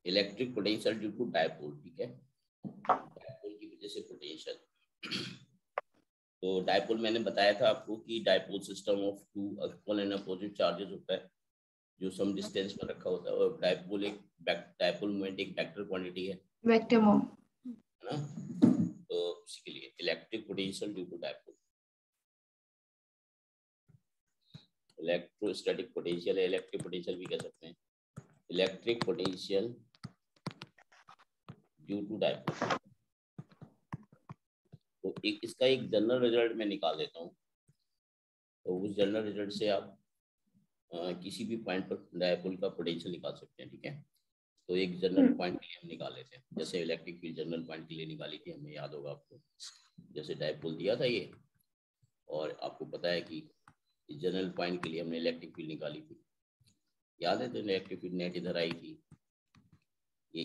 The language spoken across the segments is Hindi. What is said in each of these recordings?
Electric potential due to dipole, ठीक है, डायपोल की वजह से पोटेंशियल। तो डायपोल मैंने बताया था आपको कि dipole system of two equal and opposite charges होता है जो सम डिस्टेंस पर रखा होता है, और डायपोल मोमेंट एक वेक्टर क्वांटिटी है, वेक्टर मोमेंट, है ना। तो इसके लिए electric potential due to dipole, electrostatic potential है, इलेक्ट्रिक पोटेंशियल भी कह सकते हैं, electric potential due to dipole. तो इसका एक जनरल रिजल्ट मैं निकाल देता हूँ, तो उस जनरल रिजल्ट से आप किसी भी पॉइंट पर डायपोल का पोटेंशियल निकाल सकते हैं, ठीक है। तो एक जनरल पॉइंट के लिए हम निकाल लेते हैं, जैसे इलेक्ट्रिक फील्ड जनरल पॉइंट के लिए निकाली थी, हमें याद होगा आपको, जैसे डायपोल दिया था ये, और आपको पता है कि जनरल पॉइंट के लिए हमने इलेक्ट्रिक फील्ड निकाली थी, याद है। तो इलेक्ट्रिक फील्ड नेट इधर आई थी, ये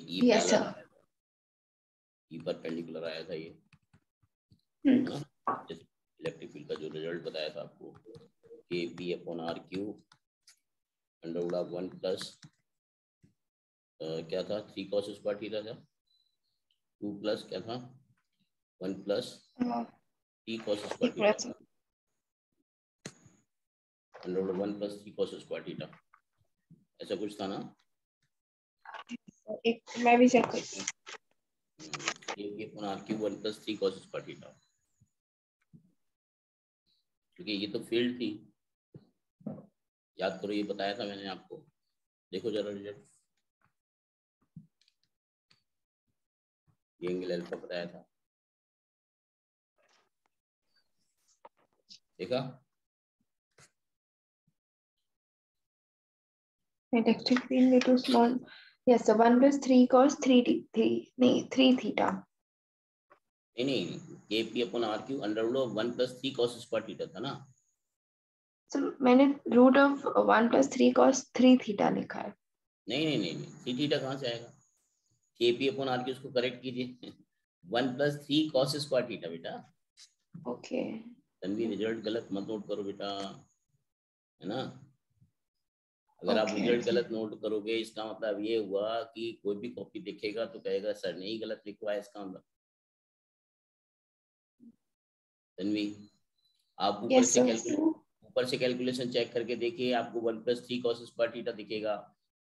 ई परपेंडिकुलर आया था ये, है ना। इलेक्ट्रिक फील्ड का जो रिजल्ट बताया था आपको, K P upon R cube under root of 1 plus क्या था 3 cos स्क्वायर थीटा था, 2 प्लस क्या था 1 प्लस 3 cos स्क्वायर थीटा था, under root 1 plus 3 cos square theta, ऐसा कुछ था ना। एक मैं भी चेक करती हूँ, ये upon R cube 1 plus 3 cos square theta, क्योंकि ये तो फील्ड थी, याद करो ये बताया था मैंने आपको, देखो जरा रिजल्ट, ये एंगल अल्फा बताया था, देखा। इलेक्ट्रिक फील्ड में too small, yes 1 plus 3 cos 3 theta, नहीं K P upon R cube under root of 1 plus 3 cos square theta था ना। तो मैंने root of 1 plus 3 cos 3 theta लिखा है। नहीं 3 थीटा कहाँ से आएगा, के पी अपॉन आर क्यू, उसको करेक्ट कीजिए 1 प्लस 3 cos स्क्वायर थीटा बेटा। ओके, तन्वी रिजल्ट गलत मत नोट करो बेटा, है ना। अगर आप ओके रिजल्ट गलत नोट करोगे इसका मतलब ये हुआ कि कोई भी कॉपी देखेगा तो कहेगा सर ने ही गलत लिखवाया, इसका मतलब। तन्वी आप ऊपर से कैलकुलेशन चेक करके देखिए, आपको 1 प्लस 3 cos स्क्वायर थीटा दिखेगा,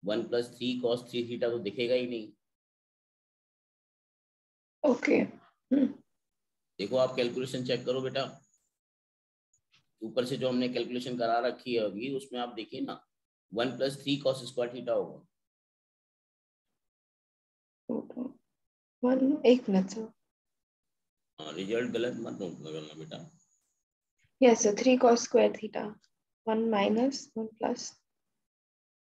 1 प्लस 3 cos 3 थीटा तो दिखेगा ही नहीं। ओके, देखो आप कैलकुलेशन चेक करो बेटा, ऊपर से जो हमने कैलकुलेशन करा रखी है अभी, उसमें आप देखिए ना 1 प्लस 3 cos स्क्वायर थीटा होगा। एक मिनट सर, हाँ रिजल्ट गलत मत नोट करना बेटा। Yes sir 3 cos square theta 1 minus 1 plus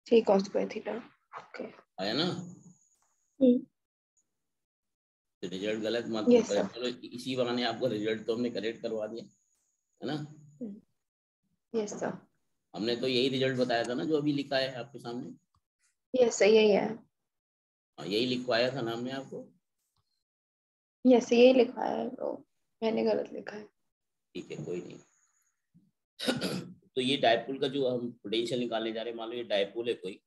3 cos square theta, okay आया ना, तो रिजल्ट गलत मत यस कर, सर, चलो इसी बहाने आपको रिजल्ट तो हमने करेक्ट करवा दिया, है ना। यस सर, हमने तो यही रिजल्ट बताया था ना जो अभी लिखा है आपके सामने, यस सर यही है, हाँ यही लिखवाया था ना हमने आपको, यस यही लिखा है, तो मैंने गलत लिखा है। ठीक है कोई नहीं। तो ये डायपोल का जो हम पोटेंशियल निकालने जा रहे हैं, मान लो ये डायपोल है कोई,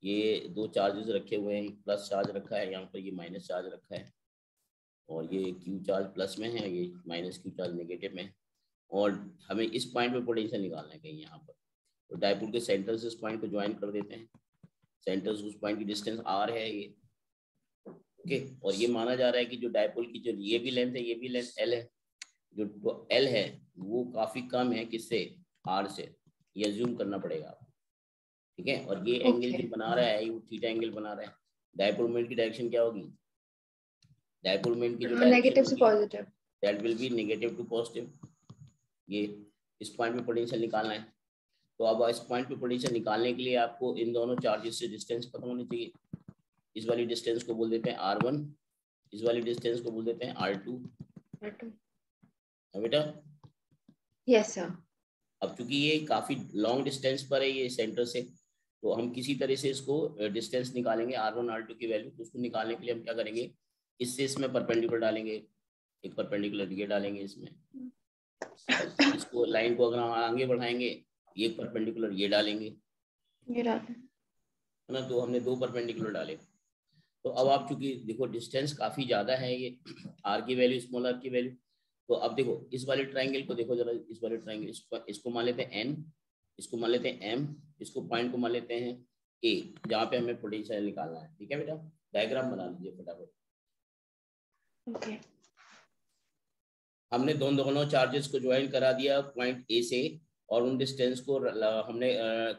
ये दो चार्जेस रखे हुए हैं, प्लस चार्ज रखा है यहाँ पर, ये माइनस चार्ज रखा है, और ये क्यू चार्ज प्लस में है, ये माइनस क्यू चार्ज नेगेटिव में है, और हमें इस पॉइंट पे पोटेंशियल निकालना है कहीं यहाँ पर। तो डायपोल के सेंटर से इस पॉइंट को ज्वाइन कर देते हैं, सेंटर से उस पॉइंट की डिस्टेंस आर है ये, ओके। और ये माना जा रहा है कि जो डायपोल की जो ये भी लेंथ है, ये भी लेंथ एल है, जो एल है वो काफी कम है किससे, आर से, ये अज्यूम करना पड़ेगा आपको, ठीक है। और ये एंगल जो बना रहा है वो थीटा एंगल बना रहा है, डायपोल मोमेंट की डायरेक्शन क्या होगी, डायपोल मोमेंट की जो डायरेक्शन नेगेटिव से होगी positive, that will be negative to positive. ये इस पॉइंट पे पोटेंशियल निकालना है, तो अब इस पॉइंट पे पोटेंशियल निकालने के लिए आपको इन दोनों चार्जेस से डिस्टेंस पता होनी चाहिए। इस वाली डिस्टेंस को बोल देते हैं r1, इस वाली डिस्टेंस को बोल देते हैं r2, बेटा। यस सर, अब चूंकि ये काफी लॉन्ग डिस्टेंस पर है ये सेंटर से, तो हम किसी तरह से इसको डिस्टेंस निकालेंगे r1 r2 की वैल्यू, तो उसको निकालने के लिए हम क्या करेंगे, इससे इसमें परपेंडिकुलर डालेंगे, एक परपेंडिकुलर ये डालेंगे इसमें, इसको लाइन को अगर हम आगे बढ़ाएंगे ये परपेंडिकुलर ये डालेंगे, ये डालें, है ना। तो हमने 2 परपेंडिकुलर डाले। तो अब आप चूंकि देखो डिस्टेंस काफी ज्यादा है, ये आर की वैल्यू स्मॉल आर की वैल्यू, तो अब देखो इस वाले ट्राइंगल को देखो जरा, इस वाले ट्राइंगल इसको मान लेते हैं एन, इसको मान लेते हैं एम, इसको पॉइंट को मान लेते हैं ए, जहाँ पे हमें पोटेंशियल निकालना है। ठीक है बेटा, डायग्राम बना लीजिए फटाफट। ओके। हमने दोनों चार्जेस को ज्वाइन करा दिया पॉइंट ए से, और उन डिस्टेंस को हमने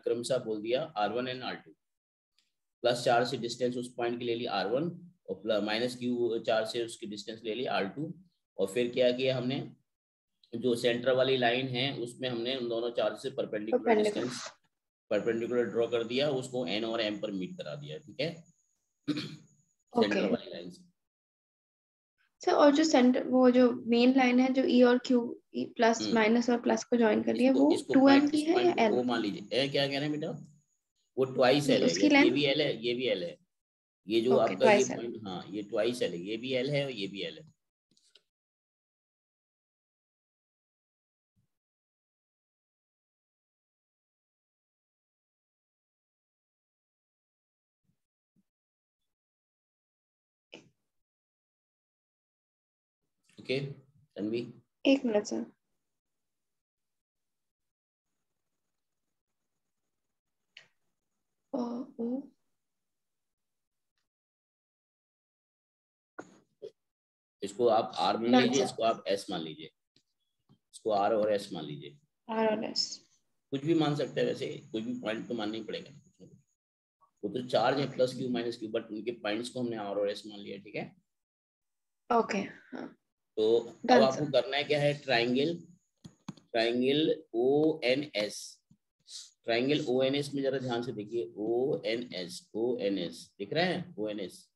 क्रमशः बोल दिया R1 and R2। Plus charge से डिस्टेंस उस पॉइंट की ले ली R1, और माइनस क्यू चार्ज से उसकी डिस्टेंस ले ली R2। और फिर क्या किया हमने, जो सेंटर वाली लाइन है उसमें हमने उन दोनों चार्ज से परपेंडिकुलर डिस्टेंस परपेंडिकुलर ड्रॉ कर दिया, उसको एन और एम पर मीट करा दिया। ठीक है, सेंटर वाली लाइन से। सर और जो सेंटर, वो जो मेन लाइन है जो ई और क्यू, प्लस माइनस और प्लस को ज्वाइन कर दिया, वो 2m की है या l? वो मान लीजिए क्या कह रहे हैं बेटा, वो ट्वाइस एल है, उसकी ये भी एल है, ये भी एल है। ये जो ओके, आपका ये ट्वाइस l। पॉइंट, हाँ ये ट्वाइस एल है, ये भी एल है और ये भी एल है। ओके तन्वी, एक मिनट सर। इसको आप आर मान लीजिए, इसको आप एस मान लीजिए, इसको आर और एस मान लीजिए। आर और एस कुछ भी मान सकते हैं, वैसे कुछ भी पॉइंट तो मानना ही पड़ेगा, वो तो चार्ज है plus Q minus Q, but उनके पॉइंट्स को हमने आर और एस मान लिया। ठीक है, ओके। तो अब आपको करना है क्या है, triangle O N S, triangle O N S में जरा ध्यान से देखिए, ओ एन एस दिख रहा है, ओ एन एस,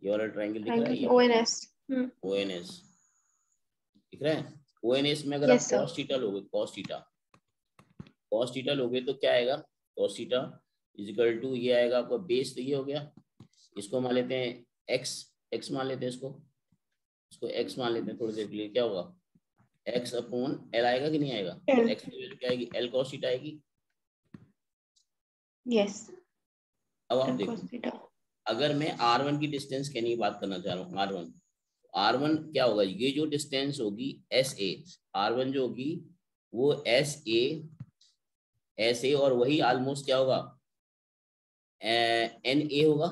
ये वाला ट्राइंगल दिख रहा है, O N S, O N S दिख रहा है। ओ एन एस में अगर आप कॉस थीटा लोगे, कॉस थीटा लोगे तो क्या आएगा, cos theta is equal to, ये आएगा आपका बेस, तो ये हो गया, इसको मान लेते हैं एक्स मान लेते हैं, इसको एक्स मान लेते हैं थोड़ी देर के लिए, क्या होगा एक्स अपॉन एल आएगा कि नहीं आएगा, एक्स की वैल्यू क्या आएगी, एल कॉस थीटा आएगी। यस। अब आप देखो, अगर मैं R1 की डिस्टेंस कहने की बात करना चाह रहा हूँ, R1 क्या होगा, ये जो डिस्टेंस होगी SA, R1 जो होगी वो SA और वही ऑलमोस्ट क्या होगा NA होगा।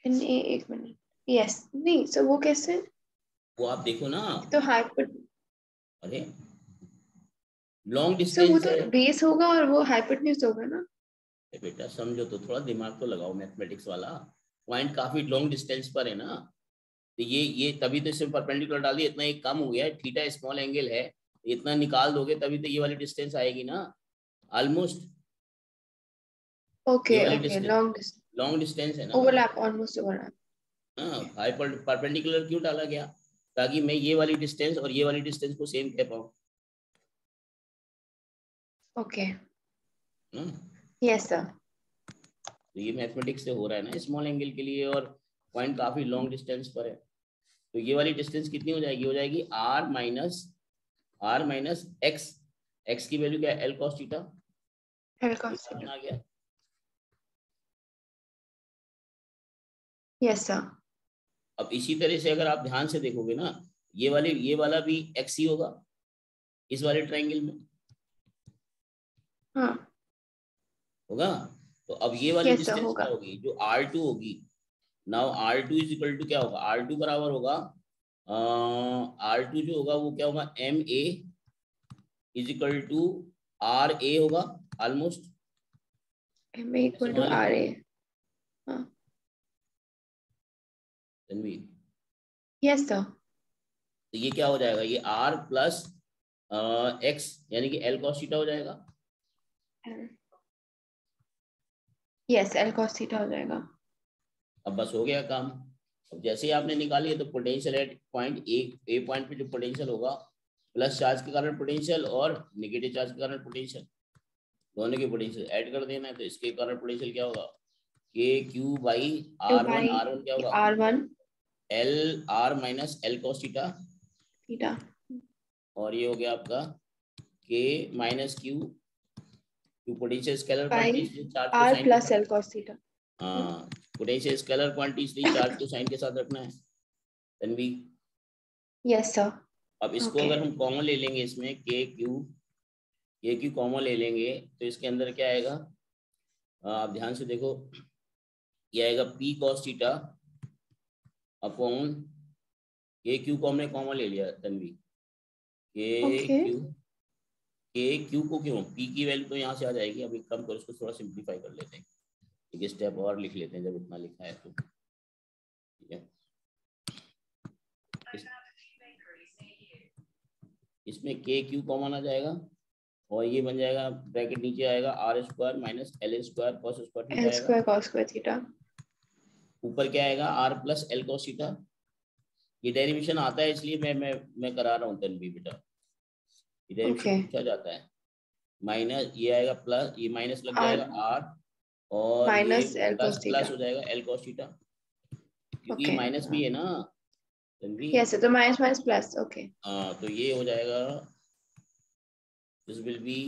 NA, एक मिनट, यस, नहीं सर वो कैसे, वो आप देखो ना, तो हाइपोट, अरे लॉन्ग सर वो डिस्टेंस तो है बेस होगा और वो हाइपोटेन्यूज होगा ना। बेटा समझो तो, थोड़ा दिमाग तो लगाओ, मैथमेटिक्स वाला पॉइंट काफी लॉन्ग डिस्टेंस पर है ना, तो ये तभी तो इसमें परपेंडिकुलर डाल दिया, इतना एक कम हो गया है, थीटा स्मॉल एंगल है, इतना निकाल दोगे तभी तो ये वाली डिस्टेंस आएगी ना, ऑलमोस्ट ओके ये वाली ओके, डिस्टेंस लॉन्ग डिस्टेंस है ना। Overlap, almost overlap. हाँ, परपेंडिकुलर क्यों डाला गया, ताकि मैं ये वाली डिस्टेंस और ये वाली डिस्टेंस को सेम कह पाऊँ। ओके, ना यस सर। तो ये मैथमेटिक्स से हो रहा है ना स्मॉल एंगल के लिए, और पॉइंट काफी लॉन्ग डिस्टेंस पर है, तो ये वाली डिस्टेंस कितनी हो जाएगी आर माइनस एक्स की वैल्यू क्या है, एल कॉस थीटा, आ गया। Yes sir. अब इसी तरह से अगर आप ध्यान से देखोगे ना, ये वाला भी एक्स ही होगा इस वाले ट्रायंगल में, हाँ होगा। तो अब ये वाली yes, डिस्टेंस क्या होगी, जो R2 होगी, now R2 is equal to क्या होगा, R2 बराबर होगा R2 जो होगा वो क्या होगा, MA is equal to RA होगा almost, MA equal to RA। हाँ यस सर। तो ये क्या हो जाएगा, ये R प्लस एक्स यानी कि L cos थीटा हो जाएगा। यस, L cos थीटा हो जाएगा। अब बस हो गया काम। अब जैसे ही आपने निकाली है तो potential at point A point पे जो पोटेंशियल होगा, प्लस चार्ज के कारण पोटेंशियल और नेगेटिव चार्ज के कारण पोटेंशियल, दोनों के पोटेंशियल ऐड कर देना है, तो इसके कारण पोटेंशियल क्या होगा, के क्यू बाई R1 क्या होगा, R1 L R minus L cos theta, theta, और ये हो गया आपका K minus Q, Q potential scalar quantity इसलिए चार्ज को R sine plus L cos theta. हाँ, पोटेंशियल स्केलर क्वांटिटी इसलिए चार्ज को साइन के साथ रखना है तन्वी। Yes sir. अब इसको अगर हम कॉमन ले लेंगे इसमें के क्यू कॉमन ले लेंगे तो इसके अंदर क्या आएगा, आप ध्यान से देखो, ये आएगा P cos थीटा अपॉन के क्यू को हमने कॉमन ले लिया तन्वी, के क्यू को क्यों, P की वैल्यू तो यहाँ से आ जाएगी। अभी कम करो इसको, थोड़ा सिंप्लीफाई कर लेते हैं, एक स्टेप और लिख लेते हैं जब इतना लिखा है तो, ठीक है। इसमें के क्यू कॉमन आ जाएगा और ये बन जाएगा, ब्रैकेट नीचे आएगा R square minus L square cos square theta. ऊपर क्या आएगा, R plus L cos theta. ये डेरिवेशन आता है इसलिए मैं करा रहा हूँ तन्वी बेटा, ये डेरिवेशन पूछा जाता है। माइनस ये आएगा प्लस, ये माइनस लग जाएगा आर और ये प्लस हो जाएगा एल कॉस थीटा, क्योंकि माइनस भी है ना तन्वी। यस तो माइनस माइनस प्लस, ओके। हाँ तो ये हो जाएगा, this will be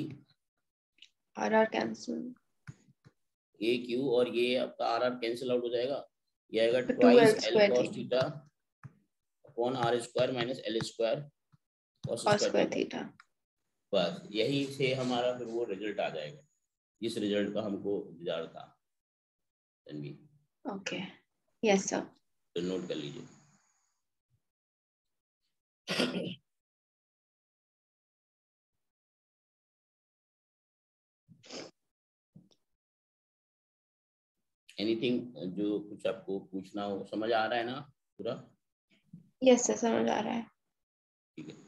R R cancel, A Q और ये आपका आर आर कैंसिल आउट हो जाएगा, ये आएगा twice L cos theta upon are square minus L square cos square theta. बस यही से हमारा फिर वो रिजल्ट आ जाएगा, जिस रिजल्ट का हमको इंतजार था तन्वी। ओके यस सर, तो नोट कर लीजिए। एनीथिंग जो कुछ आपको पूछना हो, समझ आ रहा है ना पूरा? यस सर समझ आ रहा है, ठीक है।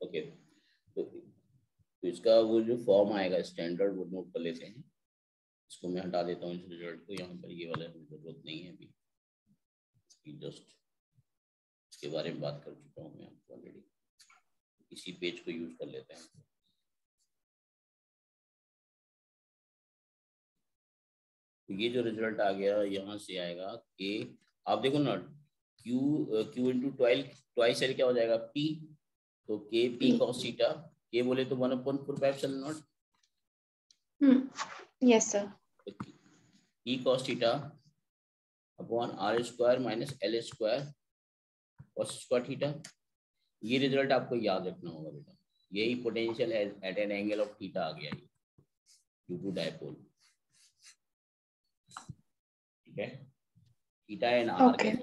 ओके तो इसका वो जो फॉर्म आएगा स्टैंडर्ड, वो नोट कर लेते हैं। इसको मैं हटा देता हूँ इस रिजल्ट को, यहाँ पर ये वाला जरूरत नहीं है अभी, जस्ट इसके बारे में बात कर चुका हूँ मैं आपको ऑलरेडी। इसी पेज को यूज कर लेते हैं। तो ये जो रिजल्ट आ गया यहाँ से आएगा कि आप देखो ना, क्यू इंटू ट्वाइस एल क्या हो जाएगा, पी, तो के पी कॉस थीटा, के बोले तो 1/4 epsilon naught. Yes sir, p cos theta upon are square minus L square cos square theta. ये रिजल्ट आपको याद रखना होगा बेटा, यही potential at an angle of theta आ गया ये ड्यू टू डायपोल, ठीक है। Theta and r,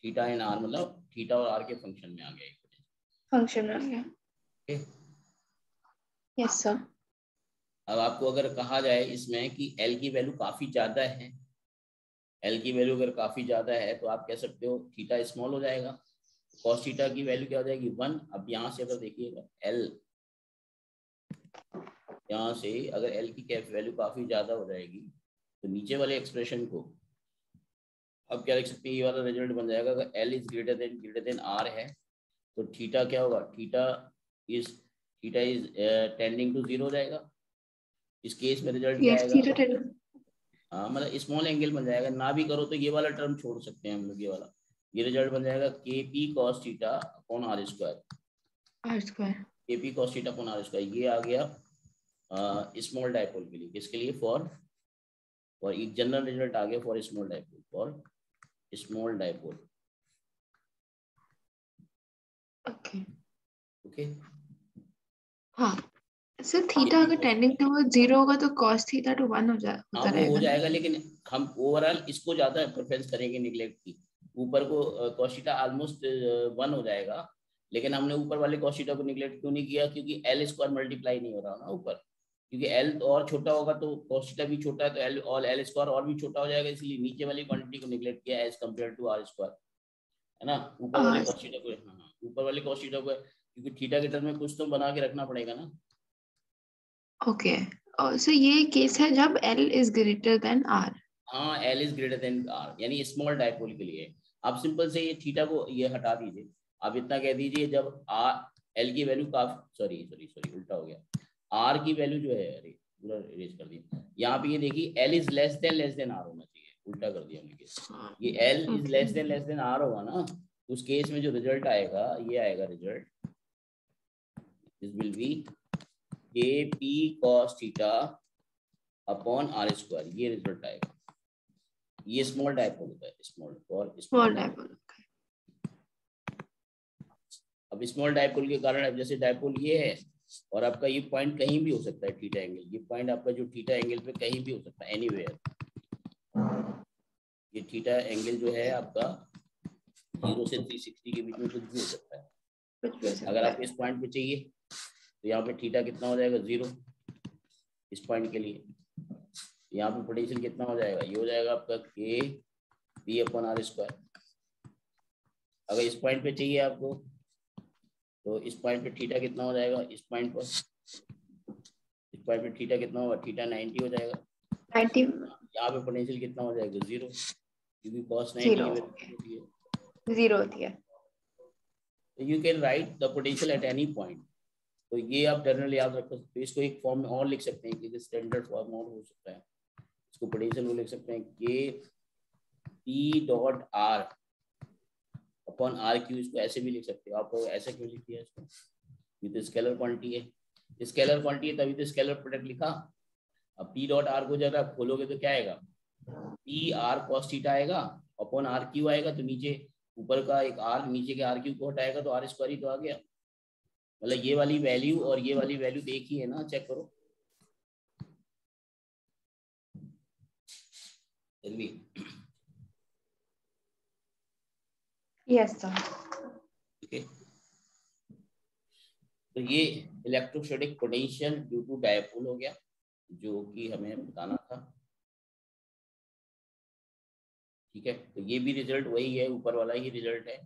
theta and r मतलब थीटा और आर के फंक्शन में आ गया, फंक्शन में आ गया, यस सर। अब आपको अगर कहा जाए इसमें कि एल की वैल्यू काफी ज्यादा है, एल की वैल्यू अगर काफी ज्यादा है तो आप कह सकते हो थीटा स्मॉल हो जाएगा, कॉस थीटा की वैल्यू क्या हो जाएगी 1। अब यहाँ से अगर देखिएगा एल, यहाँ से अगर एल की वैल्यू काफी ज्यादा हो जाएगी तो नीचे वाले एक्सप्रेशन को अब क्या लिख सकते हैं, ये वाला रिजल्ट बन जाएगा, अगर L is greater than R है तो थीटा क्या होगा, थीटा इज टेंडिंग टू 0 हो जाएगा। इस केस में रिजल्ट क्या आएगा, हाँ मतलब स्मॉल एंगल बन जाएगा। ना भी करो तो ये वाला टर्म छोड़ सकते हैं हम लोग, ये वाला, ये रिजल्ट बन जाएगा k P cos theta upon are square, k P cos theta upon are square. ये आ गया स्मॉल डायपोल के लिए, किसके लिए, फॉर एक जनरल रिजल्ट आ गया for small dipole. For small dipole. Okay okay हाँ सर, थीटा अगर टेंडिंग टुवर्ड 0 होगा तो cos थीटा टू 1 होता हाँ वो रहेगा हो ना? जाएगा, लेकिन हम ओवरऑल इसको ज्यादा प्रेफरेंस करेंगे निगलेक्ट की। ऊपर को cos थीटा ऑलमोस्ट 1 हो जाएगा, लेकिन हमने ऊपर वाले cos थीटा को निगलेक्ट क्यों नहीं किया? क्योंकि एल स्क्वायर मल्टीप्लाई नहीं हो रहा ना ऊपर, क्योंकि एल और छोटा होगा तो cos थीटा भी छोटा है, तो एल और एल स्क्वायर और भी छोटा हो जाएगा, इसलिए नीचे वाली क्वांटिटी को निगलेक्ट किया as compare to R square, है ना। ऊपर वाले cos थीटा को, हाँ ऊपर वाले cos थीटा को, क्योंकि थीटा के टर्म में कुछ तो बना के रखना पड़ेगा ना। ओके सो ये केस है जब L is greater than R। हाँ L is greater than R, यानी स्मॉल डायपोल के लिए आप सिंपल से ये थीटा को ये हटा दीजिए, आप इतना कह दीजिए जब आर एल की वैल्यू काफी, सॉरी सॉरी सॉरी उल्टा हो गया, आर की वैल्यू जो है, अरे पूरा इरेज कर दिया, यहाँ पे ये देखिए L is less than R होना चाहिए, उल्टा कर दिया हमने केस। ये L is less than R होगा ना, उस केस में जो रिजल्ट आएगा ये आएगा result, this will be K P cos theta upon are square, ये रिजल्ट आएगा। ये स्मॉल डायपोल होता है, स्मॉल फॉर स्मॉल डायपोल। अब स्मॉल डायपोल के कारण, अब जैसे डायपोल ये है और आपका ये पॉइंट कहीं भी हो सकता है थीटा एंगल, ये पॉइंट आपका जो थीटा एंगल पे कहीं भी हो सकता है, एनीवेयर। ये थीटा एंगल जो है आपका 0 से 360 के बीच में कुछ भी हो सकता है। अगर आपको इस पॉइंट पे चाहिए तो यहाँ पे थीटा कितना हो जाएगा 0 इस पॉइंट के लिए, यहाँ पे पोटेंशियल कितना हो जाएगा, ये हो जाएगा आपका के पी अपॉन आर स्क्वायर। अगर इस पॉइंट पे चाहिए आपको तो इस पॉइंट पे थीटा कितना हो जाएगा, इस पॉइंट पे थीटा कितना होगा, थीटा 90 हो जाएगा 90। यहाँ पे पोटेंशियल कितना हो जाएगा 0, क्योंकि cos 90 की वैल्यू 0 होती है। You can write the potential at any point. तो ये आप जनरली याद रख सकते हो, इसको एक फॉर्म में और लिख सकते हैं कि स्टैंडर्ड फॉर्म और हो सकता है, इसको पोटेंशियल को लिख सकते हैं K P dot R upon R cube, इसको ऐसे भी लिख सकते हो। आप ऐसा क्यों लिख दिया इसको, ये तो स्केलर क्वांटिटी है, स्केलर क्वांटिटी है तभी तो स्केलर प्रोडक्ट लिखा। अब पी डॉट आर को जब आप खोलोगे तो क्या आएगा, पी आर कॉस थीटा आएगा अपॉन आर क्यू आएगा, तो नीचे ऊपर का एक आर नीचे के आर क्यू को हटाएगा तो आर स्क्वायर ही तो आ गया। मतलब ये वाली वैल्यू और ये वाली वैल्यू देखी है ना, चेक करो। Yes sir. ठीक है, तो ये electrostatic potential due to dipole हो गया, जो कि हमें बताना था। ठीक है, तो ये भी रिजल्ट वही है, ऊपर वाला ही रिजल्ट है,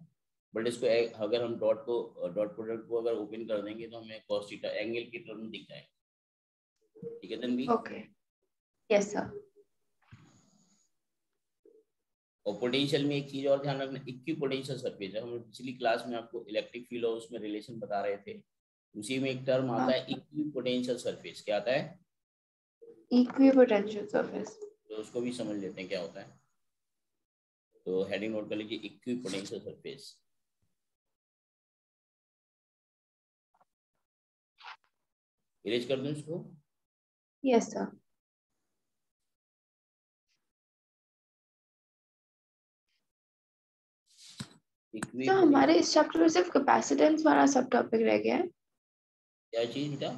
बट इसको अगर हम डॉट प्रोडक्ट को अगर ओपन कर देंगे तो हमें cos थीटा एंगल की टर्म दिख जाएगा। ठीक है तन्वी? Okay yes sir. और पोटेंशियल में एक चीज और ध्यान रखना, इक्विपोटेंशियल सरफेस है, हम पिछली क्लास में आपको इलेक्ट्रिक फील्ड और उसमें रिलेशन बता रहे थे, उसी में एक टर्म आता है इक्विपोटेंशियल सरफेस। क्या आता है? Equipotential surface. तो उसको भी समझ लेते हैं क्या होता है। तो हेडिंग नोट कर लीजिए, इक्विपोटेंशियल सरफेस। इरेज कर दूं इसको? Yes sir. तो हमारे इस चैप्टर में सिर्फ कैपेसिटेंस वाला सब टॉपिक रह गया है। क्या चीज बेटा?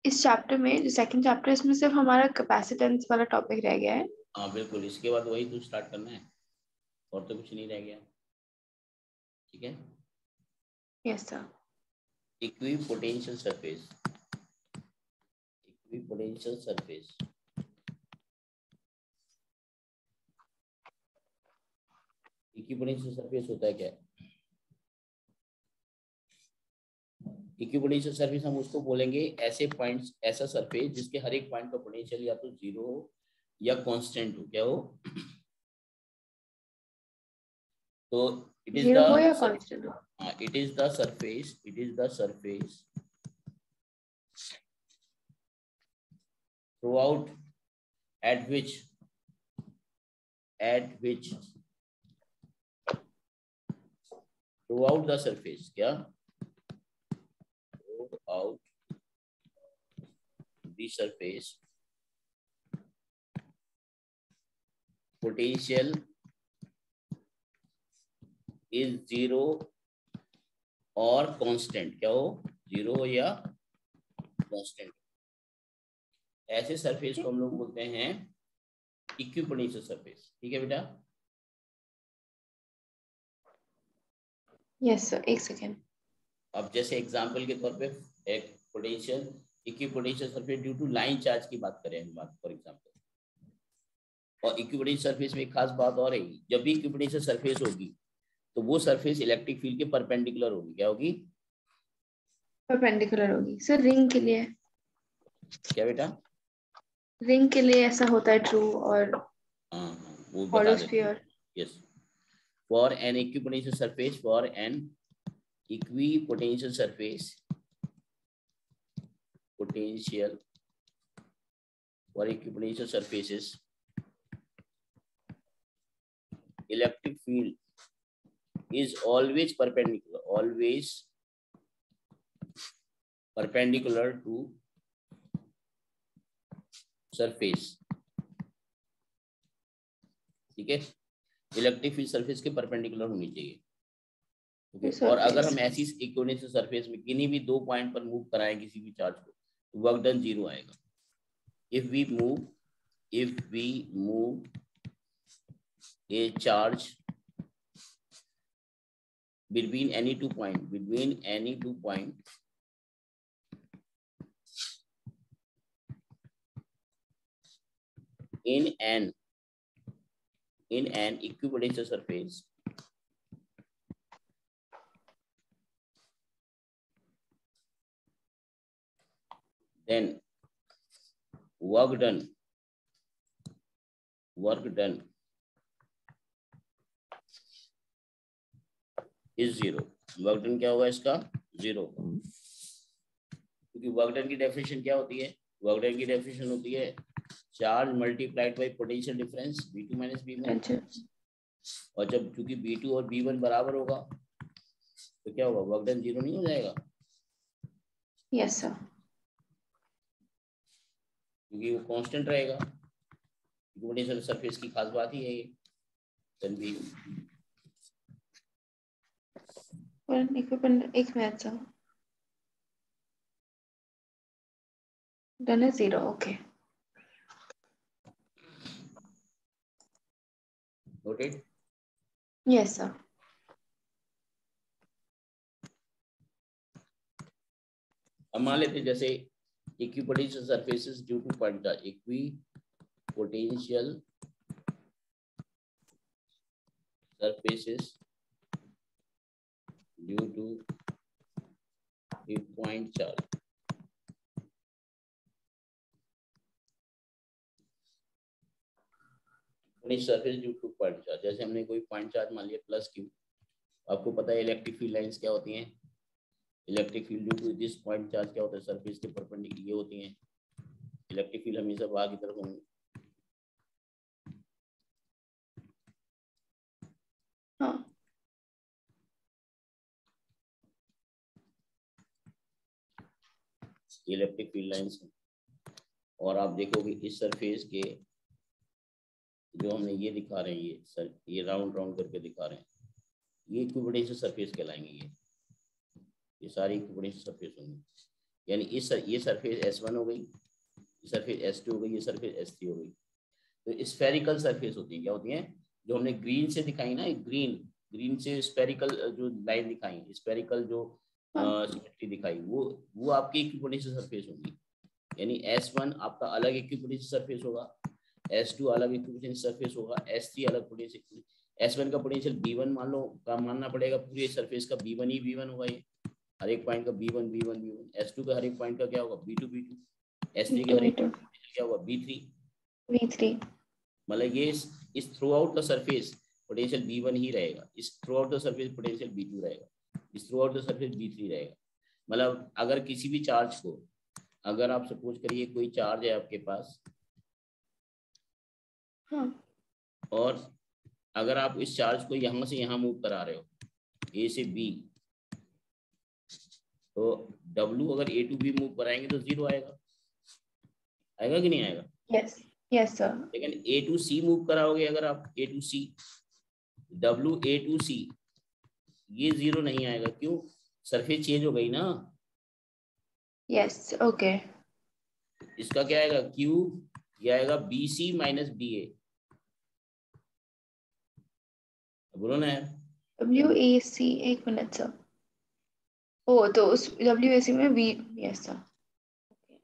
इस चैप्टर में जो सेकंड चैप्टर है इसमें सिर्फ हमारा कैपेसिटेंस वाला टॉपिक रह गया है। हाँ बिल्कुल, इसके बाद वही तो स्टार्ट करना है, और तो कुछ नहीं रह गया। ठीक है, yes sir. Equipotential surface, equipotential surface. Equipotential surface होता है क्या? इक्विपोटेंशियल सरफेस हम उसको बोलेंगे ऐसे पॉइंट्स, ऐसा सरफेस जिसके हर एक पॉइंट का पोटेंशियल या तो 0 हो या कांस्टेंट हो। क्या हो? तो इट इज जीरो हो या द, कांस्टेंट हो। It is the surface, it is the surface throughout at which throughout the surface, क्या? Throughout the surface potential is zero और कांस्टेंट, क्या हो, जीरो या कांस्टेंट, ऐसे सरफेस को हम लोग बोलते हैं इक्विपोटेंशियल सरफेस। ठीक है बेटा? यस सर, एक सेकेंड। अब जैसे एग्जांपल के तौर पे एक potential equipotential surface due to line charge की बात करें हम, बात फॉर एग्जांपल, और इक्विपोटेंशियल सरफेस में एक खास बात और है, जब भी इक्विपोटेंशियल सरफेस होगी तो वो सरफेस इलेक्ट्रिक फील्ड के परपेंडिकुलर होगी। क्या होगी? परपेंडिकुलर होगी। सर रिंग के लिए? क्या बेटा? रिंग के लिए ऐसा होता है ट्रू, और हाँ वो बता हॉलो देते हैं। Sphere? Yes, for an equipotential surface, for an equipotential surface, potential for equipotencial surfaces, electric field is always perpendicular to surface। ठीक है, इलेक्ट्रिक फील्ड सरफेस के परपेंडिकुलर होनी चाहिए। okay? और अगर हम ऐसी इक्विपोटेंशियल सरफेस में किन्हीं भी दो पॉइंट पर मूव कराएं किसी भी चार्ज को, तो वर्क डन जीरो आएगा। if we move a charge between any two point in an equipotential surface, then work done is zero। Work done क्या होगा इसका? जीरो। क्योंकि वर्क डन की डेफिनेशन क्या होती है? वर्क डन की डेफिनेशन होती है charge multiplied by potential difference V2 minus V1। और जब क्योंकि V2 और V1 बराबर होगा तो क्या होगा? वर्क डन जीरो नहीं हो जाएगा? यस सर, क्योंकि वो कांस्टेंट रहेगा। इक्विपोटेंशियल सरफेस की खास बात ही है ये। एक मिनट सर, डन है zero. Okay, noted? Yes sir. अब मान लेते जैसे equipotential surfaces due to point charge, equipotential surfaces due to a point charge. Surface due to point charge, जैसे हमने कोई पॉइंट चार्ज मान लिया प्लस क्यू। आपको पता है इलेक्ट्रिक फील्ड लाइंस क्या होती हैं? Electric field due to this point charge क्या होता है? सरफेस के परपेंडिकुलर ये होती हैं। इलेक्ट्रिक फील्ड हमेशा बाहर की तरफ होंगे। हाँ, इलेक्ट्रिक फील्ड लाइंस हैं। और आप देखोगे इस सरफेस के जो हमने ये दिखा रहे हैं, ये राउंड करके दिखा रहे हैं, ये इक्विपोटेंशियल सरफेस कहलाएंगे। ये सारी इक्विपोटेंशियल सरफेस होंगी। यानी ये सरफेस S1 हो गई, ये सरफेस S2 हो गई, ये सरफेस S3 हो गई। तो स्फेरिकल सरफेस होती है। क्या होती है? जो हमने ग्रीन से दिखाई ना, ग्रीन से स्फेरिकल जो लाइन दिखाई, स्फेरिकल जो सिमेट्री दिखाई, वो आपकी इक्विपोटेंशियल सरफेस होगी। यानी S1 आपका अलग इक्विपोटेंशियल सरफेस होगा, S2 अलग इक्विपोटेंशियल सरफेस होगा, S3 अलग पोटेंशियल। S1 का पोटेंशियल B1 मान लो, का मानना पड़ेगा पूरे सरफेस का B1 ही B1 होगा। ये हर एक पॉइंट का B1 B1 B1। S2 का हर एक पॉइंट का क्या होगा? B2 B2। S3 के हर एक क्या होगा? B3 B3। मतलब ये इस through out the surface potential B1 ही रहेगा, इस through out the surface potential B2 रहेगा, इस through out the surface B3 रहेगा। मतलब अगर किसी भी चार्ज को, अगर आप सपोज करिए कोई चार्ज है आपके पास, हाँ, और अगर आप इस चार्ज को यहां से यहां मूव करा रहे हो A से B, तो W अगर A to B मूव कराएंगे तो जीरो आएगा। आएगा कि नहीं आएगा? Yes yes sir. लेकिन ए टू सी मूव कराओगे अगर आप, A to C, W A to C, ये 0 नहीं आएगा। क्यों? सरफेस चेंज हो गई ना। Yes okay. इसका क्या आएगा? क्यू, ये आएगा बी सी माइनस बी ए। बोलो ना यार। WAC, एक मिनट सर। ओ तो उस WAC में V, yes sir.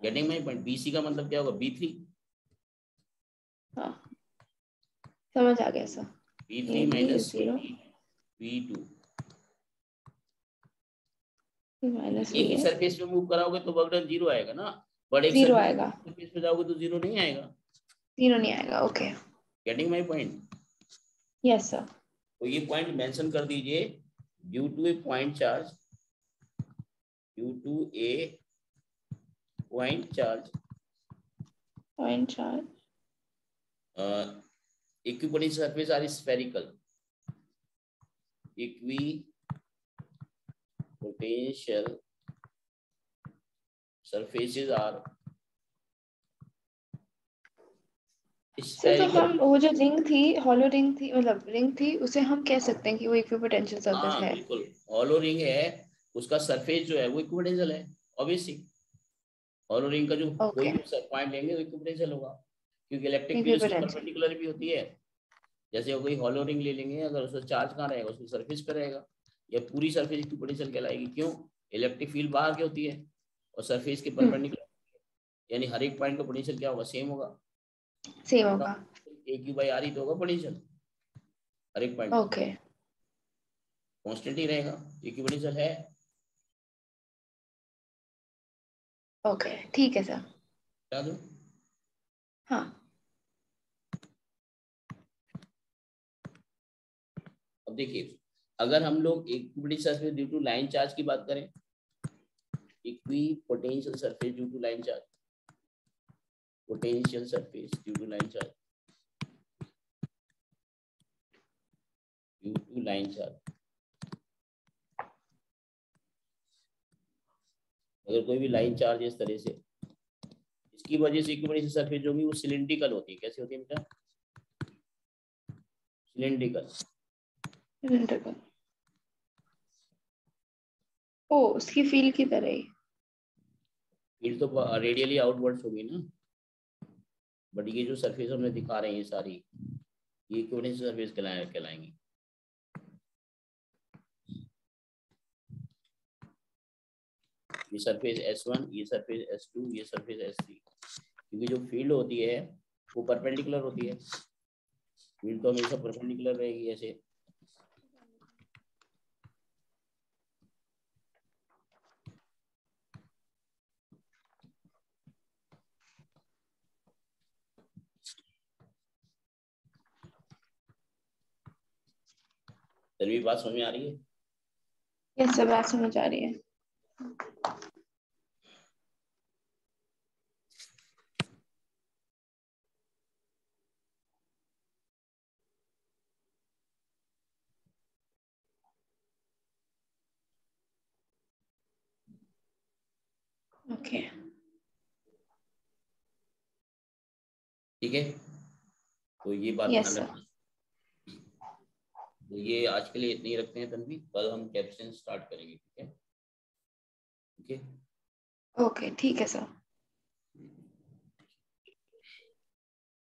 Getting my point? B C का मतलब क्या होगा? B3। हाँ समझ आ गया sir. B3 minus 0 B2। Minus एक ही V सरफेस पे मूव कराओगे तो वर्क डन 0 आएगा ना, बट एक 0 आएगा। सरफेस पे जाओगे तो 0 नहीं आएगा। 0 नहीं आएगा, okay. Getting my point? Yes sir. तो ये पॉइंट मेंशन कर दीजिए। Due to a point charge, due to a point charge, point charge, equipotent surface are spherical, equipotential surfaces are sir तो spherical। हम वो जो रिंग थी, हॉलो रिंग थी, मतलब रिंग थी, उसे हम कह सकते हैं कि वो इक्विपोटेंशियल सरफेस हाँ है। बिल्कुल, हॉलो रिंग है, उसका सरफेस जो है वो इक्विपोटेंशियल है ऑब्वियसली। हॉलो रिंग का जो कोई ओके, भी पॉइंट लेंगे वो इक्विपोटेंशियल होगा, क्योंकि इलेक्ट्रिक फील्ड उसकी इक्विपोटेंशियल। परपेंडिकुलर भी होती है। जैसे कोई हॉलो रिंग ले लेंगे, अगर उसका चार्ज कहाँ रहेगा? उसकी सरफेस पे रहेगा, या पूरी सरफेस इक्विपोटेंशियल कहलाएगी। क्यों? इलेक्ट्रिक फील्ड बाहर की होती है और सरफेस के परपेंडिकुलर, यानी हर एक पॉइंट का पोटेंशियल क्या होगा? सेम होगा। सेम होगा। ए क्यू बाई आर ही तो होगा पोटेंशियल हर एक पॉइंट का, ओके कांस्टेंट ही रहेगा। इक्विपोटेंशियल है। ओके ठीक है सर। बता दो। हाँ अब देखिए, अगर हम लोग equipotential surface due to line charge की बात करें, equipotential surface due to line charge, potential surface due to line charge, due to line charge, अगर कोई भी लाइन चार्ज इस तरह से, इसकी वजह से इक्विपोटेंशियल सरफेस जो होगी वो सिलिंड्रिकल होती है। कैसे होती है बेटा? सिलिंड्रिकल। सिलेंड्रिकल। ओ उसकी फील की तरह ही। फील्ड तो रेडियली आउटवर्ड्स होगी ना, बट ये जो सरफेस हमने दिखा रहे हैं ये सारी, ये इक्विपोटेंशियल सरफेस कहलाएंगी। ये सरफेस S1, ये सरफेस S2, ये सरफेस S3, क्योंकि जो फील्ड होती है वो परपेंडिकुलर होती है। फील्ड तो हमेशा परपेंडिकुलर रहेगी ऐसे। तभी बात समझ में आ रही है? यस सर, बात समझ आ रही है। ओके ठीक है, तो ये बात यस ध्यान सर। रखना। तो ये आज के लिए इतनी ही रखते हैं तन्वी, कल हम कैप्शन स्टार्ट करेंगे। ठीक है? ओके ओके ठीक है सर।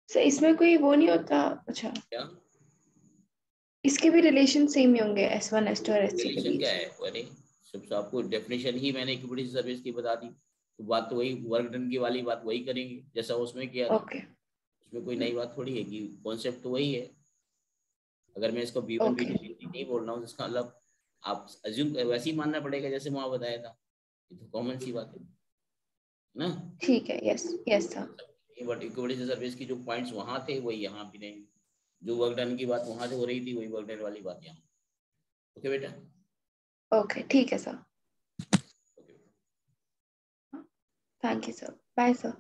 सर इसमें कोई वो नहीं होता? अच्छा, क्या इसके भी रिलेशन सेम ही होंगे S1 S2 और S3 के रिलेशन क्या बीच? है? अरे सब आपको डेफिनेशन ही मैंने इक्विटी सर्विस की बता दी, तो बात तो वही वर्क डन की वाली बात वही करेंगे जैसा उसमें किया था। ओके उसमें कोई नई बात थोड़ी है, कि कॉन्सेप्ट तो वही है। अगर मैं इसको B1 ओके B2 B3 नहीं बोल रहा हूँ, इसका मतलब आप अज्यूम वैसे ही मानना पड़ेगा जैसे वहां बताया था। ये तो कॉमन सी बात है ना। ठीक है। Yes yes sir. But equity service की जो पॉइंट्स वहां थे वही यहाँ भी नहीं, जो वर्क डन की बात वहां से हो रही थी वही वर्क डन वाली बात यहाँ। ओके बेटा? ओके ठीक है sir. Okay. Thank you sir, bye sir.